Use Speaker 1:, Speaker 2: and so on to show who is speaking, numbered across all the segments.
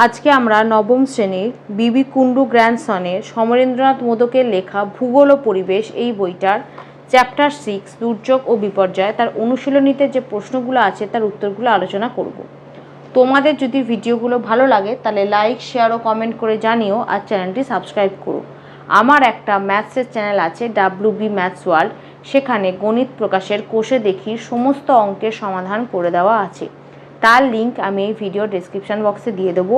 Speaker 1: আজকে আমরা নবম শ্রেণীর বিবি কুণ্ডু গ্র্যান্ডসনের সমরেন্দ্রনাথ মোদকের লেখা ভূগোল ও পরিবেশ এই বইটার চ্যাপ্টার 6 দুর্যোগ ও বিপর্যয় তার অনুশীলনীতে যে প্রশ্নগুলো আছে তার উত্তরগুলো আলোচনা করব। তোমাদের যদি ভিডিওগুলো ভালো লাগে তাহলে লাইক, শেয়ার ও কমেন্ট করে জানিও, আর চ্যানেলটি সাবস্ক্রাইব করো। আমার একটা ম্যাথসের চ্যানেল আছে WB ম্যাথস ওয়ার্ল্ড, সেখানে গণিত প্রকাশের কোষে দেখি সমস্ত অঙ্কের সমাধান করে দেওয়া আছে। তার লিঙ্ক আমি এই ভিডিও ডেসক্রিপশন বক্সে দিয়ে দেবো,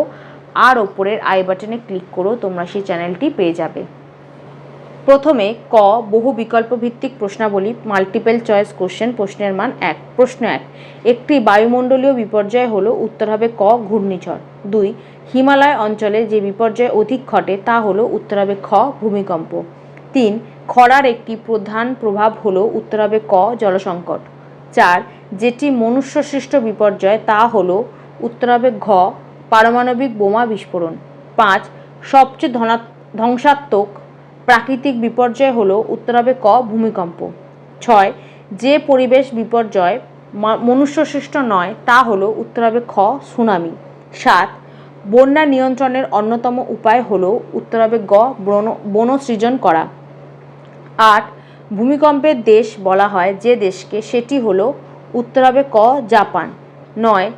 Speaker 1: আর ওপরের আই বাটনে ক্লিক করো, তোমরা সেই চ্যানেলটি পেয়ে যাবে। প্রথমে ক, বহু বিকল্প ভিত্তিক প্রশ্নাবলী, মাল্টিপল চয়েস কোশ্চেন। প্রশ্নের মান 1। প্রশ্ন 1, একটি বায়ুমণ্ডলীয় বিপর্যয় হলো, উত্তর হবে ক, ঘূর্ণিঝড়। 2, হিমালয় অঞ্চলে যে বিপর্যয় অধিক ঘটে তা হলো, উত্তর হবে খ, ভূমিকম্প। 3, খরার একটি প্রধান প্রভাব হলো, উত্তর হবে ক, জলসংকট। 4, যেটি মনুষ্যসৃষ্ট বিপর্যয় তা হলো, উত্তর হবে ঘ, পারমাণবিক বোমা বিস্ফোরণ। 5, সবচেয়ে ধ্বংসাত্মক প্রাকৃতিক বিপর্যয় হলো, উত্তর হবে ক, ভূমিকম্প। 6, যে পরিবেশ বিপর্যয় মনুষ্যসৃষ্ট নয় তা হলো, উত্তর হবে খ, সুনামি। 7, বন্যা নিয়ন্ত্রণের অন্যতম উপায় হলো, উত্তর হবে গ, বনসৃজন করা। 8, ভূমিকম্পের দেশ বলা হয় যে দেশকে, সেটি হলো, উত্তর হবে ক, জাপান। 9,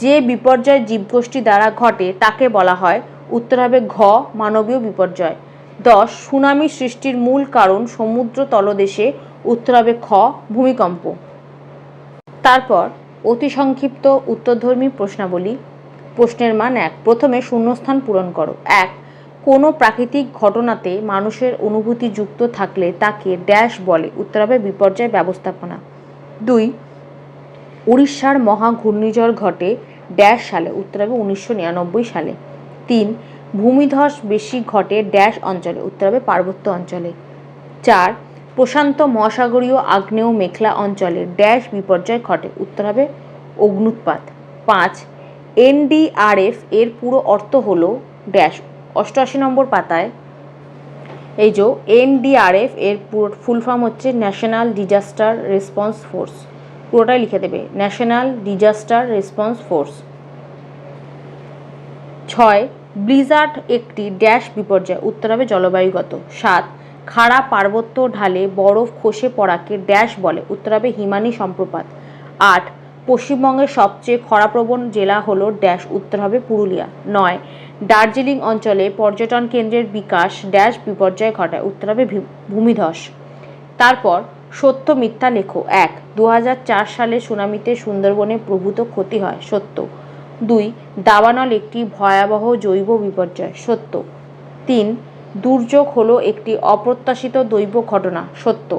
Speaker 1: যে বিপর্যয় জীবগোষ্ঠী দ্বারা ঘটে তাকে বলা হয়, উত্তর হবে ঘ, মানবীয় বিপর্যয়। 10, সুনামি সৃষ্টির মূল কারণ সমুদ্র তলদেশে, উত্তর হবে খ, ভূমিকম্প। তারপর অতি সংক্ষিপ্ত উত্তরধর্মী প্রশ্নাবলী। প্রশ্নের মান 1, প্রথমে শূন্যস্থান পূরণ করো। 1, কোনো প্রাকৃতিক ঘটনাতে মানুষের অনুভূতি যুক্ত থাকলে তাকে ড্যাশ বলে, উত্তর হবে বিপর্যয় ব্যবস্থাপনা। 2, উড়িষ্যার মহা ঘূর্ণিঝড় ঘটে ড্যাশ সালে, উত্তর হবে 1999 সালে। 3, ভূমিধস বেশি ঘটে ড্যাশ অঞ্চলে, উত্তর হবে পার্বত্য অঞ্চলে। 4, প্রশান্ত মহাসাগরীয় আগ্নেয় মেখলা অঞ্চলে ড্যাশ বিপর্যয় ঘটে, উত্তর হবে অগ্ন্যুৎপাত। 5, NDRF এর পুরো অর্থ হলো ড্যাশ। 88 নম্বর পাতায় এই যে NDRF এর ফুল ফর্ম হচ্ছে ন্যাশনাল ডিজাস্টার রেসপন্স ফোর্স, পুরোটাই লিখে দেবে, national disaster response force. 6, Blizzard একটি ড্যাশ বিপর্যয়, উত্তর হবে জলবায়ুগত। 7, খাড়া পার্বত্য ঢালে বরফ খসে পড়াকে ড্যাশ বলে, উত্তর হবে হিমানি সম্প্রপাত। 8, পশ্চিমবঙ্গের সবচেয়ে খরাপ্রবণ জেলা হলো ড্যাশ, উত্তর হবে পুরুলিয়া। 9, দার্জিলিং অঞ্চলে পর্যটন কেন্দ্রের বিকাশ ড্যাশ বিপর্যয় ঘটায়, উত্তর হবে ভূমিধস। তারপর সত্য মিথ্যা লেখো। 1, 2004 সালে সুনামিতে সুন্দরবনে প্রভূত ক্ষতি হয়, সত্য। 2, দাবানল একটি ভয়াবহ জৈব বিপর্যয়, সত্য। 3, দুর্যোগ হলো একটি অপ্রত্যাশিত দৈব ঘটনা, সত্য।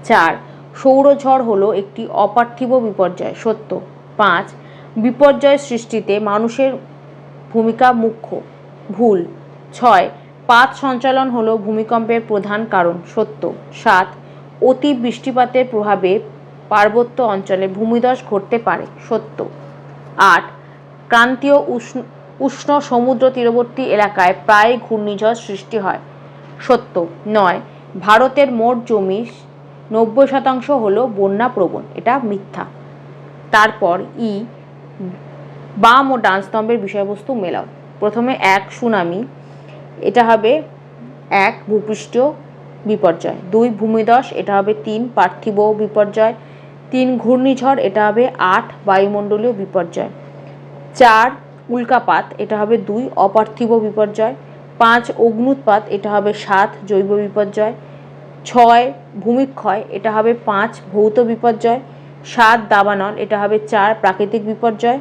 Speaker 1: 4, সৌরঝড় হলো একটি অপার্থিব বিপর্যয়, সত্য। 5, বিপর্যয় সৃষ্টিতে মানুষের ভূমিকা মুখ্য, ভুল। 6, পাত সঞ্চালন হলো ভূমিকম্পের প্রধান কারণ, সত্য। 7, অতি বৃষ্টিপাতের প্রভাবে পার্বত্য অঞ্চলে ভূমিধস ঘটতে পারে, সত্য। 8, ক্রান্তীয় উষ্ণ সমুদ্র তীরবর্তী এলাকায় প্রায় ঘূর্ণিঝড় সৃষ্টি হয়, সত্য। 9, ভারতের মোট জমি 90% হলো বন্যা প্রবণ, এটা মিথ্যা। তারপর বাম ও ডান স্তম্ভের বিষয়বস্তু মেলাও। প্রথমে 1, সুনামি, এটা হবে 1, ভূপৃষ্ঠ বিপর্যয়। 2, ভূমিধস, এটা হবে 3, পার্থিব বিপর্যয়। 3, ঘূর্ণিঝড়, এটা হবে 8, বায়ুমণ্ডলীয় বিপর্যয়। 4, উল্কাপাত, এটা হবে 2, অপার্থিব বিপর্যয়। 5, অগ্ন্যুৎপাত, এটা হবে 7, জৈব বিপর্যয়। 6, ভূমিক্ষয়, এটা হবে 5, ভৌত বিপর্যয়। 7, দাবানল, এটা হবে 4, প্রাকৃতিক বিপর্যয়।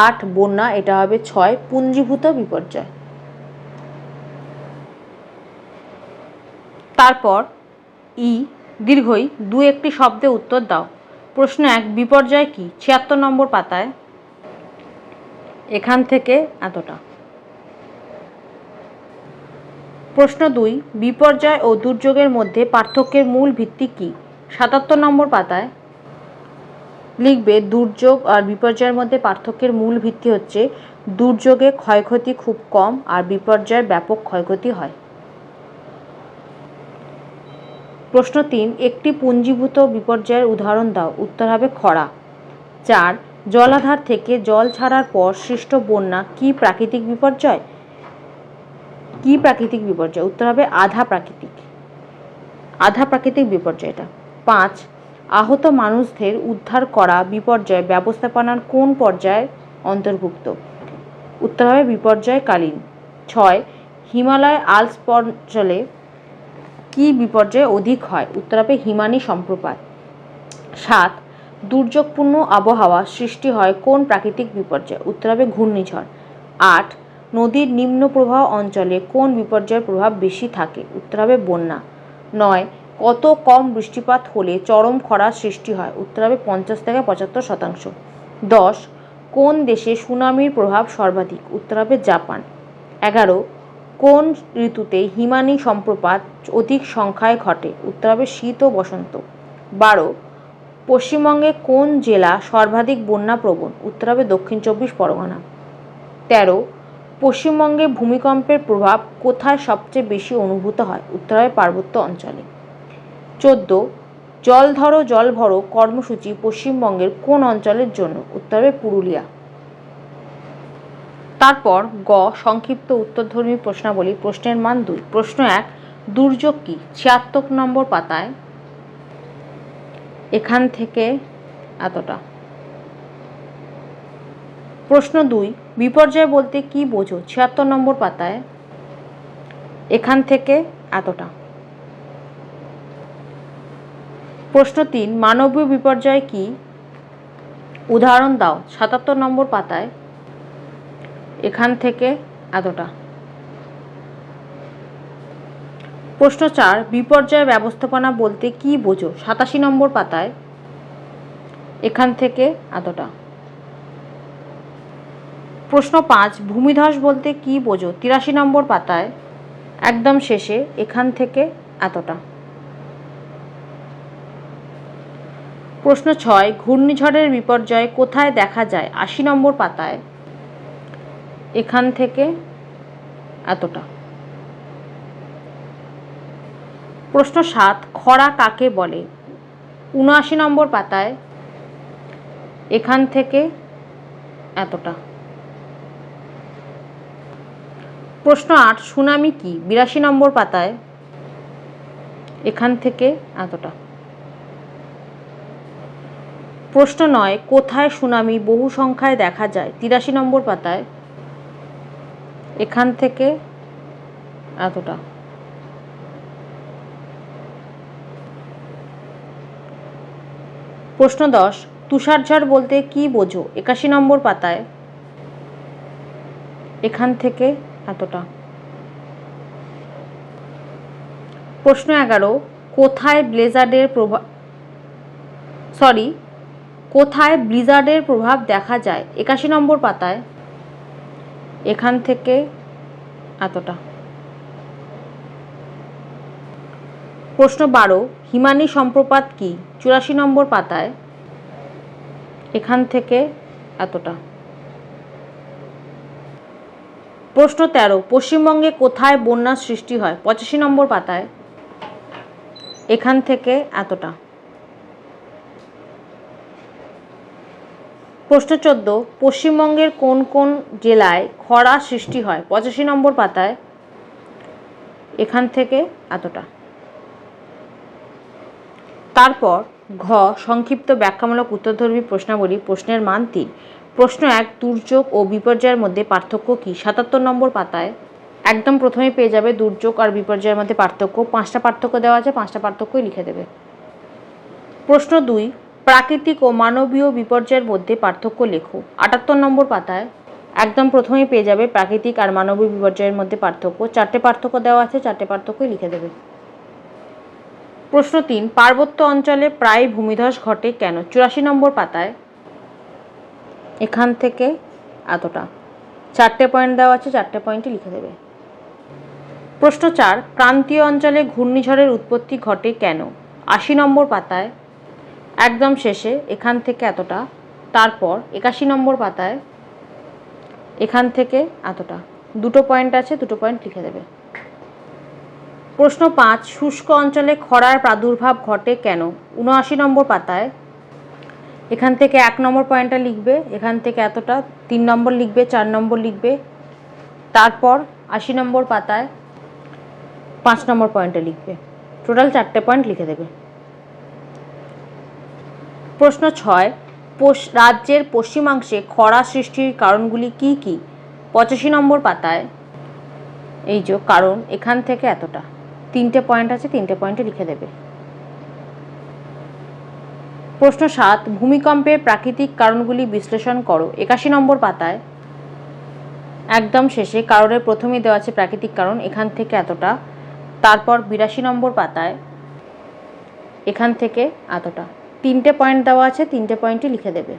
Speaker 1: 8, বন্যা, এটা হবে 6, পুঞ্জীভূত বিপর্যয়। তারপর দীর্ঘই 2 একটি শব্দে উত্তর দাও। প্রশ্ন 1, বিপর্যয় কি? 76 নম্বর পাতায় এখান থেকে এতটা। প্রশ্ন 2, বিপর্যয় ও দুর্যোগের মধ্যে পার্থক্যের মূল ভিত্তি কি? 77 নম্বর পাতায় লিখবে, দুর্যোগ আর বিপর্যয়ের মধ্যে পার্থক্যের মূল ভিত্তি হচ্ছে দুর্যোগে ক্ষয়ক্ষতি খুব কম আর বিপর্যয়ের ব্যাপক ক্ষয়ক্ষতি হয়। প্রশ্ন 3, একটি পুঞ্জীভূত বিপর্যয়ের উদাহরণ দাও, উত্তর হবে খরা। 4, জলাধার থেকে জল ছাড়ার পর সৃষ্ট বন্যা কি প্রাকৃতিক বিপর্যয়? কি প্রাকৃতিক বিপর্যয়? উত্তর হবে আধা প্রাকৃতিক বিপর্যয় এটা। 5 আহত মানুষদের উদ্ধার করা বিপর্যয় ব্যবস্থাপনার কোন পর্যায়ের অন্তর্ভুক্ত? উত্তর হবে বিপর্যয়কালীন। 6 হিমালয় আল্পস অঞ্চলে কি বিপর্যয় অধিক হয়? উত্তর হবে হিমানী সম্প্রপাত। 7 দুর্যোগপূর্ণ আবহাওয়া সৃষ্টি হয় কোন প্রাকৃতিক বিপর্যয়? উত্তর হবে ঘূর্ণিঝড়। 8 নদীর নিম্ন প্রবাহ অঞ্চলে কোন বিপর্যয়ের প্রভাব বেশি থাকে? উত্তর হবে বন্যা। 9 কত কম বৃষ্টিপাত হলে চরম খরার সৃষ্টি হয়? উত্তর হবে 50 থেকে 75%। 10 কোন দেশে সুনামির প্রভাব সর্বাধিক? উত্তর হবে জাপান। 11 কোন ঋতুতে হিমানী সম্প্রপাত অধিক সংখ্যায় ঘটে? উত্তর হবে শীত ও বসন্ত। 12 পশ্চিমবঙ্গে কোন জেলা সর্বাধিক বন্যাপ্রবণ? উত্তর হবে দক্ষিণ 24 পরগনা। 13 পশ্চিমবঙ্গে ভূমিকম্পের প্রভাব কোথায় সবচেয়ে বেশি অনুভূত হয়? উত্তর হবে পার্বত্য অঞ্চলে। 14 জল ধরো জল ভরো কর্মসূচি পশ্চিমবঙ্গের কোন অঞ্চলের জন্য? উত্তর হবে পুরুলিয়া। তারপর গ সংক্ষিপ্ত উত্তরধর্মী প্রশ্নাবলী। প্রশ্নের মান 2। প্রশ্ন 1 দুর্যোগ কি? 76 নম্বর পাতায় এখান থেকে এতটা। প্রশ্ন 2 বিপর্যয় বলতে কি বোঝো? 76 নম্বর পাতায় এখান থেকে এতটা। প্রশ্ন 3 মানবীয় বিপর্যয় কি? উদাহরণ দাও। 77 নম্বর পাতায় এখান থেকে এতটা। প্রশ্ন 4 বিপর্যয় ব্যবস্থাপনা বলতে কি বোঝো? 87 নম্বর পাতায় এখান থেকে এতটা। প্রশ্ন 5 ভূমিধস বলতে কি বোঝো? 83 নম্বর পাতায় একদম শেষে এখান থেকে এতটা। প্রশ্ন 6 ঘূর্ণিঝড়ের বিপর্যয় কোথায় দেখা যায়? 80 নম্বর পাতায় এখান থেকে এতটা। প্রশ্ন 7 খরা কাকে বলে? 79 নম্বর পাতায় এখান থেকে এতটা। প্রশ্ন 8 সুনামি কি? 82 নম্বর পাতায় এখান থেকে এতটা। প্রশ্ন 9 কোথায় সুনামি বহু সংখ্যায় দেখা যায়? 83 নম্বর পাতায় এখান থেকে এতটা। প্রশ্ন 10 তুষারঝড় বলতে কি বোঝো? 81 নম্বর পাতায় এখান থেকে এতটা। প্রশ্ন 11 কোথায় ব্লিজার্ডের প্রভাব দেখা যায়? 81 নম্বর পাতায় এখান থেকে এতটা। প্রশ্ন 12 হিমানী সম্প্রপাত কি? 84 নম্বর পাতায় এখান থেকে এতটা। প্রশ্ন 13 পশ্চিমবঙ্গে কোথায় বন্যার সৃষ্টি হয়? 85 নম্বর পাতায় এখান থেকে এতটা। প্রশ্ন 14 পশ্চিমবঙ্গের কোন কোন জেলায় খরা সৃষ্টি হয়? 85 নম্বর পাতায় এখান থেকে এতটা। তারপর ঘ সংক্ষিপ্ত ব্যাখ্যামূলক উত্তরধর্মী প্রশ্নাবলী। প্রশ্নের মান 3। প্রশ্ন 1 দুর্যোগ ও বিপর্যয়ের মধ্যে পার্থক্য কি? 77 নম্বর পাতায় একদম প্রথমে পেয়ে যাবে দুর্যোগ আর বিপর্যয়ের মধ্যে পার্থক্য। 5টা পার্থক্য দেওয়া আছে, 5টা পার্থক্যই লিখে দেবে। প্রশ্ন 2 প্রাকৃতিক ও মানবীয় বিপর্যয়ের মধ্যে পার্থক্য লেখো। 78 নম্বর পাতায় একদম প্রথমেই পেয়ে যাবে প্রাকৃতিক আর মানবীয় বিপর্যয়ের মধ্যে পার্থক্য। 4টে পার্থক্য দেওয়া আছে, 4টে পার্থক্যই লিখে দেবে। প্রশ্ন 3 পার্বত্য অঞ্চলে প্রায় ভূমিধস ঘটে কেন? 84 নম্বর পাতায় এখান থেকে এতটা। 4টে পয়েন্ট দেওয়া আছে, 4টে পয়েন্টই লিখে দেবে। প্রশ্ন 4 ক্রান্তীয় অঞ্চলে ঘূর্ণিঝড়ের উৎপত্তি ঘটে কেন? 80 নম্বর পাতায় একদম শেষে এখান থেকে এতটা। তারপর 81 নম্বর পাতায় এখান থেকে এতটা। 2টো পয়েন্ট আছে, 2টো পয়েন্ট লিখে দেবে। প্রশ্ন 5 শুষ্ক অঞ্চলে খরার প্রাদুর্ভাব ঘটে কেন? 79 নম্বর পাতায় এখান থেকে 1 নম্বর পয়েন্টটা লিখবে, এখান থেকে এতটা 3 নম্বর লিখবে, 4 নম্বর লিখবে, তারপর 80 নম্বর পাতায় 5 নম্বর পয়েন্টটা লিখবে। টোটাল 4টে পয়েন্ট লিখে দেবে। প্রশ্ন 6, রাজ্যের পশ্চিমাংশে খরা সৃষ্টির কারণগুলি কি কি? 85 নম্বর পাতায় এই যে কারণ, এখান থেকে এতটা 3টে পয়েন্ট আছে, 3টে পয়েন্টে লিখে দেবে। প্রশ্ন 7, ভূমিকম্পের প্রাকৃতিক কারণগুলি বিশ্লেষণ করো। 81 নম্বর পাতায় একদম শেষে কারণের প্রথমেই দেওয়া আছে প্রাকৃতিক কারণ, এখান থেকে এতটা, তারপর 82 নম্বর পাতায় এখান থেকে এতটা, 3টে পয়েন্ট দেওয়া আছে, 3টে পয়েন্টই লিখে দেবে।